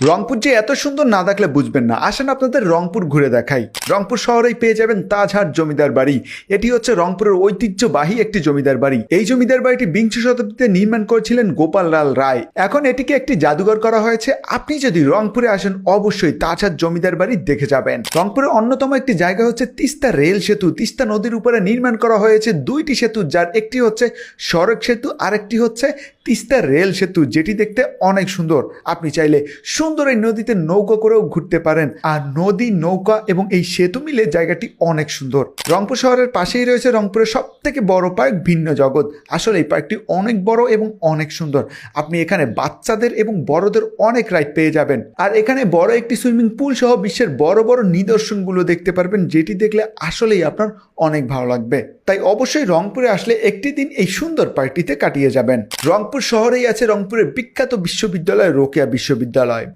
রংপুর যে এত সুন্দর না দেখলে বুঝবেন না। আসেন আপনাদের রংপুর ঘুরে দেখাই। রংপুর শহরেই পেয়ে যাবেন তাজহাট জমিদার বাড়ি। এটি হচ্ছে রংপুরের ঐতিহ্যবাহী একটি জমিদার বাড়ি। এই জমিদার বাড়িটি বিংশ শতাব্দীতে নির্মাণ করেছিলেন গোপাল লাল রায়। এখন এটিকে একটি জাদুঘর করা হয়েছে। আপনি যদি রংপুরে আসেন অবশ্যই তাজহাট জমিদার বাড়ি দেখে যাবেন। রংপুরের অন্যতম একটি জায়গা হচ্ছে তিস্তা রেল সেতু। তিস্তা নদীর উপরে নির্মাণ করা হয়েছে দুইটি সেতু, যার একটি হচ্ছে সড়ক সেতু আর একটি হচ্ছে তিস্তা রেল সেতু, যেটি দেখতে অনেক সুন্দর। আপনি চাইলে সুন্দর এই নদীতে নৌকা করেও ঘুরতে পারেন। আর নদী, নৌকা এবং এই সেতু মিলে জায়গাটি অনেক সুন্দর। রংপুর শহরের পাশেই রয়েছে রংপুরের সব থেকে বড় পার্ক ভিন্ন জগৎ। আসলে এই পার্কটি অনেক বড় এবং অনেক সুন্দর। আপনি এখানে বাচ্চাদের এবং বড়দের অনেক রাইড পেয়ে যাবেন। আর এখানে বড় একটি সুইমিং পুল সহ বিশ্বের বড় বড় নিদর্শনগুলো দেখতে পারবেন, যেটি দেখলে আসলেই আপনার অনেক ভালো লাগবে। তাই অবশ্যই রংপুরে আসলে একটি দিন এই সুন্দর পার্কটিতে কাটিয়ে যাবেন। রংপুর শহরেই আছে রংপুরের বিখ্যাত বিশ্ববিদ্যালয় রোকেয়া বিশ্ববিদ্যালয়।